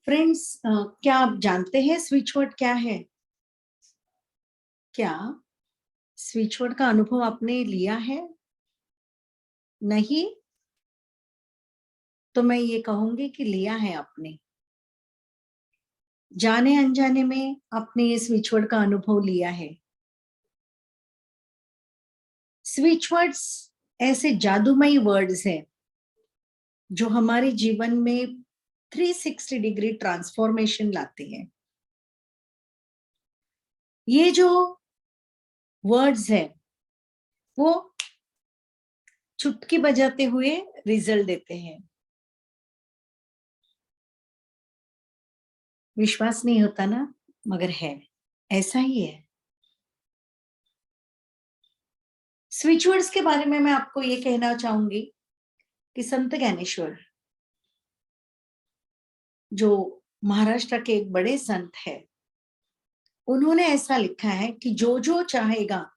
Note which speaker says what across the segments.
Speaker 1: Friends, क्या आप जानते हैं स्विच वर्ड क्या है? क्या स्विच वर्ड का अनुभव आपने लिया है? नहीं? तो मैं ये कहूंगी कि लिया है आपने। जाने अनजाने में आपने ये स्विच वर्ड का अनुभव लिया है। स्विच वर्ड्स ऐसे जादूमयी वर्ड्स हैं जो हमारे जीवन में 360 डिग्री ट्रांसफॉर्मेशन लाते हैं। ये जो वर्ड्स है वो चुटकी बजाते हुए रिजल्ट देते हैं। विश्वास नहीं होता ना, मगर है, ऐसा ही है। स्विच वर्ड्स के बारे में मैं आपको ये कहना चाहूंगी कि संत ज्ञानेश्वर, जो महाराष्ट्र के एक बड़े संत है, उन्होंने ऐसा लिखा है कि जो जो चाहेगा,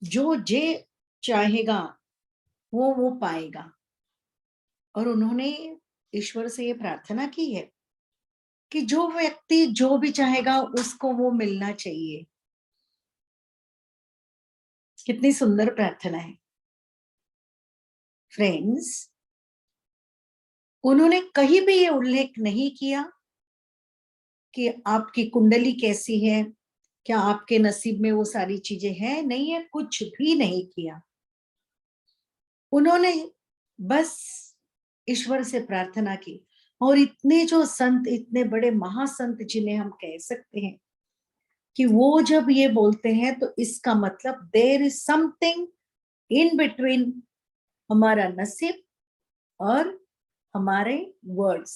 Speaker 1: जो जे चाहेगा वो पाएगा। और उन्होंने ईश्वर से ये प्रार्थना की है कि जो व्यक्ति जो भी चाहेगा उसको वो मिलना चाहिए। कितनी सुंदर प्रार्थना है फ्रेंड्स। उन्होंने कहीं भी ये उल्लेख नहीं किया कि आपकी कुंडली कैसी है, क्या आपके नसीब में वो सारी चीजें हैं, नहीं है, कुछ भी नहीं किया। उन्होंने बस ईश्वर से प्रार्थना की। और इतने जो संत, इतने बड़े महासंत जिन्हें हम कह सकते हैं, कि वो जब ये बोलते हैं तो इसका मतलब there is something in between हमारा नसीब और हमारे words.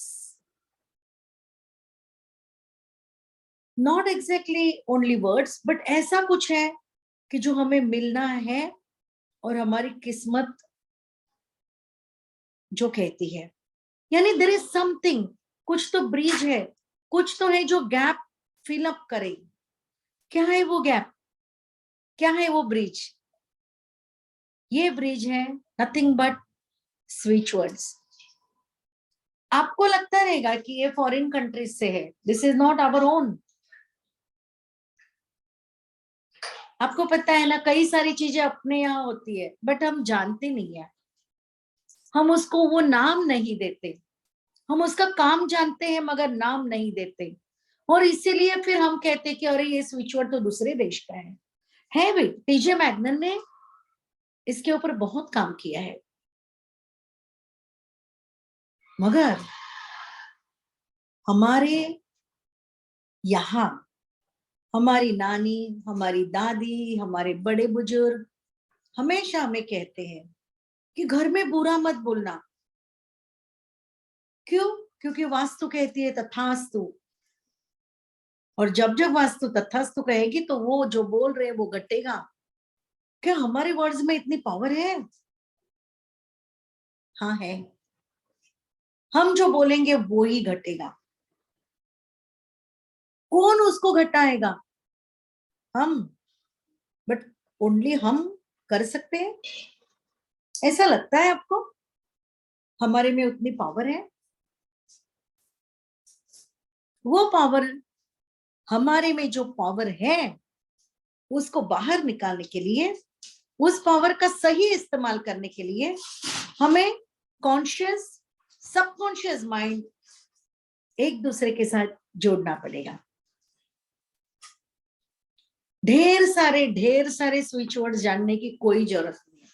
Speaker 1: Not exactly only words, but ऐसा कुछ है कि जो हमें मिलना है और हमारी किस्मत जो कहती है, यानी देयर इज समथिंग, कुछ तो ब्रिज है, कुछ तो है जो गैप फिल अप करे। क्या है वो गैप? क्या है वो ब्रिज? ये ब्रिज है नथिंग बट स्विच वर्ड्स। आपको लगता रहेगा कि ये फॉरेन कंट्रीज से है, this is not our own. आपको पता है ना, कई सारी चीजें अपने यहाँ होती है बट हम जानते नहीं है, हम उसको वो नाम नहीं देते। हम उसका काम जानते हैं मगर नाम नहीं देते, और इसीलिए फिर हम कहते कि अरे ये स्विच वर्ड तो दूसरे देश का है भी। टीजे मैग्नन ने इसके ऊपर बहुत काम किया है, मगर हमारे यहाँ हमारी नानी, हमारी दादी, हमारे बड़े बुजुर्ग हमेशा हमें कहते हैं कि घर में बुरा मत बोलना। क्यों? क्योंकि वास्तु कहती है तथास्तु, और जब जब वास्तु तथास्तु कहेगी तो वो जो बोल रहे हैं वो घटेगा। क्या हमारे वर्ड्स में इतनी पावर है? हाँ है। हम जो बोलेंगे वो ही घटेगा। कौन उसको घटाएगा? हम। बट ओनली हम कर सकते हैं। ऐसा लगता है आपको हमारे में उतनी पावर है? वो पावर, हमारे में जो पावर है उसको बाहर निकालने के लिए, उस पावर का सही इस्तेमाल करने के लिए हमें कॉन्शियस, सबकॉन्शियस माइंड एक दूसरे के साथ जोड़ना पड़ेगा। ढेर सारे स्विच वर्ड जानने की कोई जरूरत नहीं है।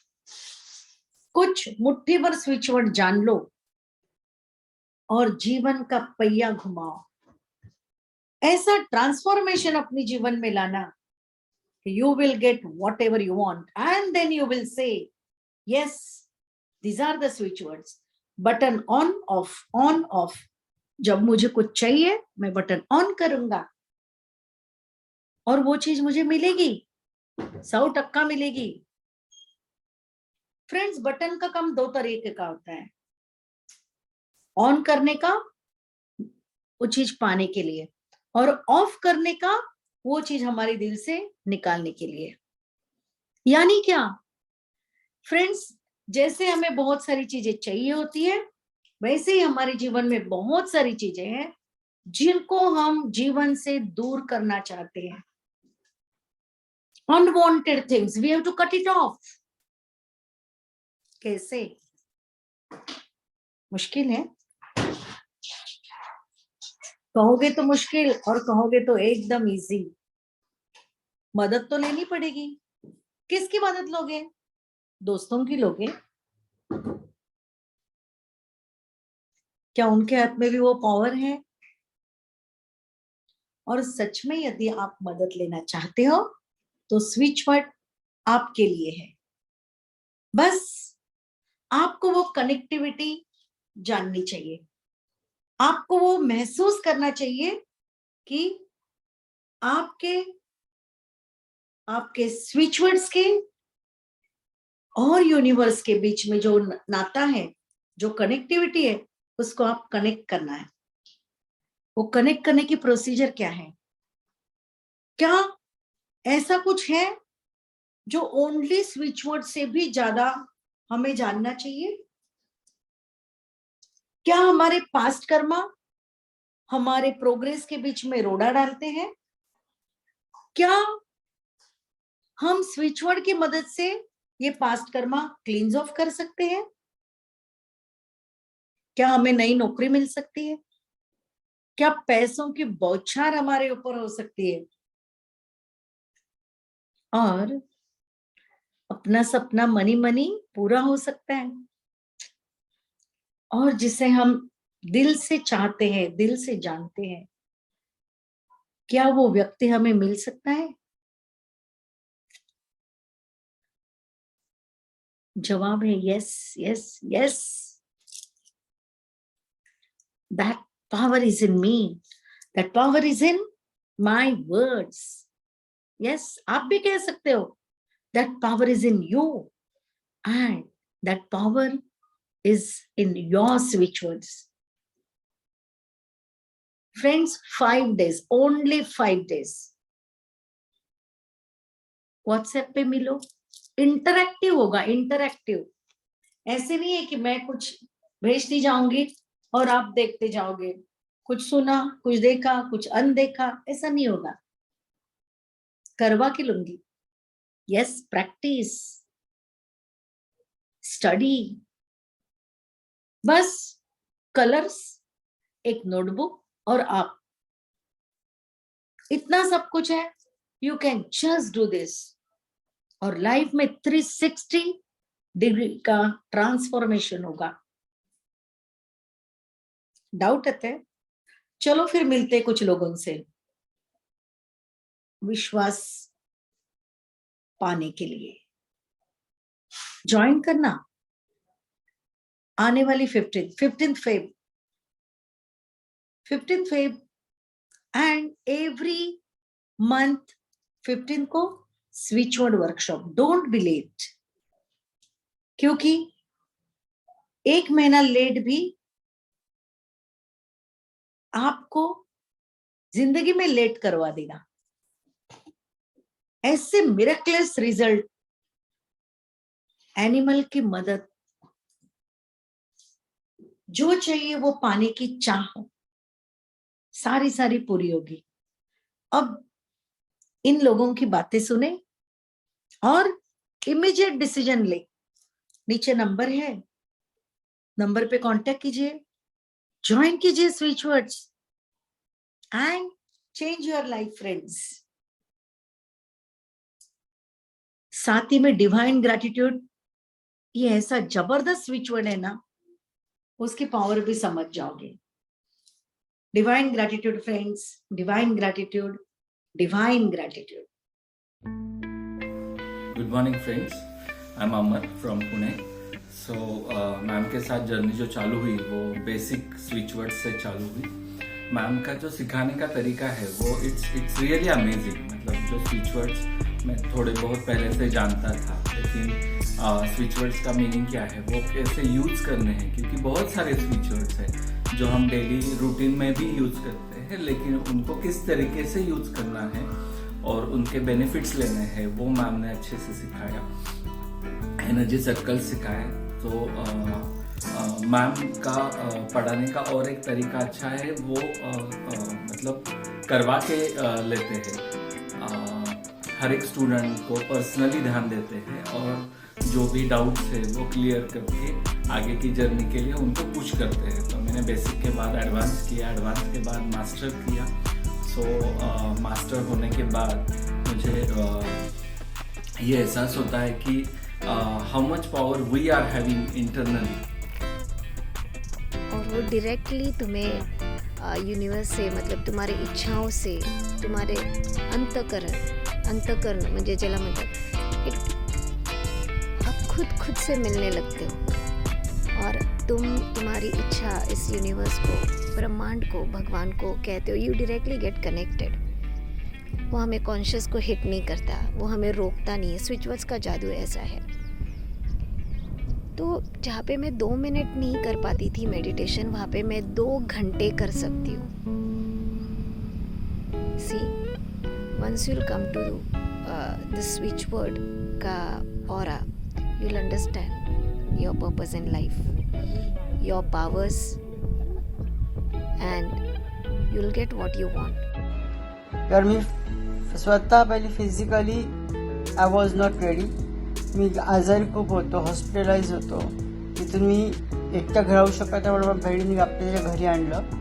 Speaker 1: कुछ मुट्ठी भर स्विच वर्ड जान लो और जीवन का पहिया घुमाओ। ऐसा ट्रांसफॉर्मेशन अपने जीवन में लाना, you will get whatever you want, and then you will say yes, these are the switch words. Button on off, on off. जब मुझे कुछ चाहिए मैं बटन ऑन करूंगा और वो चीज मुझे मिलेगी, 100% मिलेगी। फ्रेंड्स, बटन का काम दो तरीके का होता है। ऑन करने का वो चीज पाने के लिए, और ऑफ करने का वो चीज हमारे दिल से निकालने के लिए। यानी क्या फ्रेंड्स, जैसे हमें बहुत सारी चीजें चाहिए होती है, वैसे ही हमारे जीवन में बहुत सारी चीजें हैं जिनको हम जीवन से दूर करना चाहते हैं, unwanted things, we have to cut it off. कैसे? मुश्किल है, कहोगे तो मुश्किल और कहोगे तो एकदम इजी। मदद तो लेनी पड़ेगी। किसकी मदद लोगे? दोस्तों की लोगे? क्या उनके हाथ में भी वो पावर है? और सच में यदि आप मदद लेना चाहते हो तो स्विच वर्ड आपके लिए है। बस आपको वो कनेक्टिविटी जाननी चाहिए, आपको वो महसूस करना चाहिए कि आपके स्विच वर्ड्स के और यूनिवर्स के बीच में जो नाता है, जो कनेक्टिविटी है, उसको आप कनेक्ट करना है। वो कनेक्ट करने की प्रोसीजर क्या है? क्या ऐसा कुछ है जो ओनली स्विच वर्ड से भी ज्यादा हमें जानना चाहिए? क्या हमारे पास्ट कर्मा हमारे प्रोग्रेस के बीच में रोड़ा डालते हैं? क्या हम स्विच वर्ड की मदद से ये पास्ट कर्मा क्लींस ऑफ कर सकते हैं? क्या हमें नई नौकरी मिल सकती है? क्या पैसों की बौछार हमारे ऊपर हो सकती है? और अपना सपना मनी मनी पूरा हो सकता है? और जिसे हम दिल से चाहते हैं, दिल से जानते हैं, क्या वो व्यक्ति हमें मिल सकता है? जवाब है yes, yes, yes. That power is in me. That power is in my words. Yes, आप भी कह सकते हो that power is in you and that power is in your switch words. Friends, 5 days, only 5 days. WhatsApp पे मिलो, interactive होगा, interactive. ऐसे नहीं है कि मैं कुछ भेजती जाऊंगी और आप देखते जाओगे, कुछ सुना, कुछ देखा, कुछ अनदेखा, ऐसा नहीं होगा। करवा के लूंगी। Yes, practice, study. बस कलर्स, एक नोटबुक और आप, इतना सब कुछ है। You can just do this और लाइफ में 360 डिग्री का ट्रांसफॉर्मेशन होगा। डाउट है? चलो फिर मिलते कुछ लोगों से विश्वास पाने के लिए। ज्वाइन करना आने वाली 15th Feb and every month 15 को switch word workshop. Don't be late, क्योंकि एक महीना लेट भी आपको जिंदगी में लेट करवा देगा। ऐसे मिरेकलस रिजल्ट, एनिमल की मदद, जो चाहिए वो पाने की चाह सारी पूरी होगी। अब इन लोगों की बातें सुने और इमीडिएट डिसीजन ले। नीचे नंबर है, नंबर पे कांटेक्ट कीजिए, ज्वाइन कीजिए switch words and change your life friends. साथ ही में डिवाइन ग्रैटिट्यूड, ये ऐसा जबरदस्त स्विच वर्ड है ना, उसकी पावर भी समझ जाओगे। Divine gratitude friends, divine gratitude, divine gratitude.
Speaker 2: Good morning friends, I am Amar from Pune. So ma'am के साथ जर्नी जो चालू हुई वो बेसिक स्विच वर्ड से चालू हुई। मैम का जो सिखाने का तरीका है वो इट्स रियली अमेजिंग। मतलब जो स्विच वर्ड्स मैं थोड़े बहुत पहले से जानता था, लेकिन स्विच वर्ड्स का मीनिंग क्या है, वो कैसे यूज़ करने हैं, क्योंकि बहुत सारे स्विच वर्ड्स हैं जो हम डेली रूटीन में भी यूज़ करते हैं, लेकिन उनको किस तरीके से यूज़ करना है और उनके बेनिफिट्स लेने हैं वो मैम ने अच्छे से सिखाया। एनर्जी सर्कल सिखाए। तो मैम का पढ़ाने का और एक तरीका अच्छा है, वो मतलब करवा के लेते हैं। हर एक स्टूडेंट को पर्सनली ध्यान देते हैं और जो भी डाउट्स है वो क्लियर करके आगे की जर्नी के लिए उनको पुश करते हैं। तो मैंने बेसिक के बाद एडवांस किया, एडवांस के बाद मास्टर किया। सो मास्टर होने के बाद मुझे ये एहसास होता है कि how much power we are having internally.
Speaker 3: और वो डायरेक्टली तुम्हें यूनिवर्स से, मतलब तुम्हारे इच्छाओं से, तुम्हारे अंतकरण म्हणजे ज्याला म्हणतात, आप खुद से मिलने लगते हो और तुम्हारी इच्छा इस यूनिवर्स को, ब्रह्मांड को, भगवान को कहते हो। You directly get connected. वो हमें कॉन्शियस को हिट नहीं करता, वो हमें रोकता नहीं है। स्विचवर्ड्स का जादू ऐसा है। तो जहाँ पे मैं 2 मिनट नहीं कर पाती थी मेडिटेशन, वहाँ पे मैं 2 घंटे कर सकती हूँ। सी, once you'll come to the switchword का aura, you'll understand your purpose in life, your powers, and you'll get what you want.
Speaker 4: तर मी स्वतः पहिले physically I was not ready. मी आजारी खूप होतो, हॉस्पिटलाइज होतो. तिथून मी एकटं राहू शकत त्यामुळे मला बहिणीने आपल्या घरी आणलं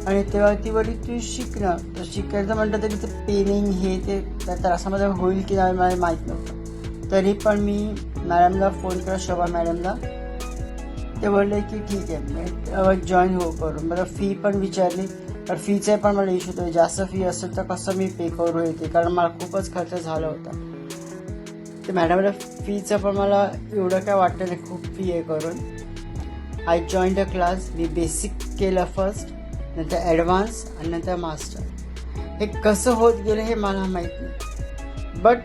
Speaker 4: आणि तेव्हा ती बरी तू शिकणं, तर शिकायचं म्हटलं तरी ते पेनिंग हे ते त्या त्रासामध्ये होईल की नाही मला माहीत नव्हतं. तरी पण मी मॅडमला फोन केला, शोभा मॅडमला. ते बोलले की ठीक आहे मी जॉईन हो करून. मला फी पण विचारली, तर फीचा पण मला इश्यू होतो. जास्त फी असेल तर कसं मी पे करू येते, कारण मला खूपच खर्च झाला होता. ते मॅडमला फीचं पण मला एवढं काय वाटलं नाही, खूप फी आहे करून. I join the class. Me basic केलं फर्स्ट, नंतर ॲडव्हान्स आणि नंतर मास्टर. हे कसं होत गेलं हे मला माहीत नाही. बट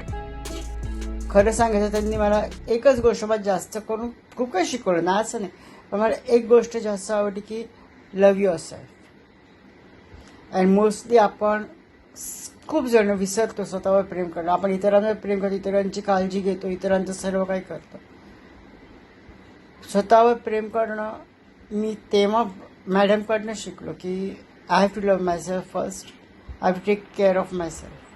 Speaker 4: खरं सांगायचं त्यांनी मला एकच गोष्ट मला जास्त करून खूप काही शिकवलं ना, असं नाही, पण मला एक गोष्ट जास्त आवडली की love your self. And mostly आपण खूप जण विसरतो स्वतःवर प्रेम करणं. आपण इतरांवर प्रेम करतो, इतरांची काळजी घेतो, इतरांचं सर्व काही करतो. स्वतःवर प्रेम करणं मी तेव्हा मॅडमकडनं शिकलो की I have to love myself first. I have to take care of my self.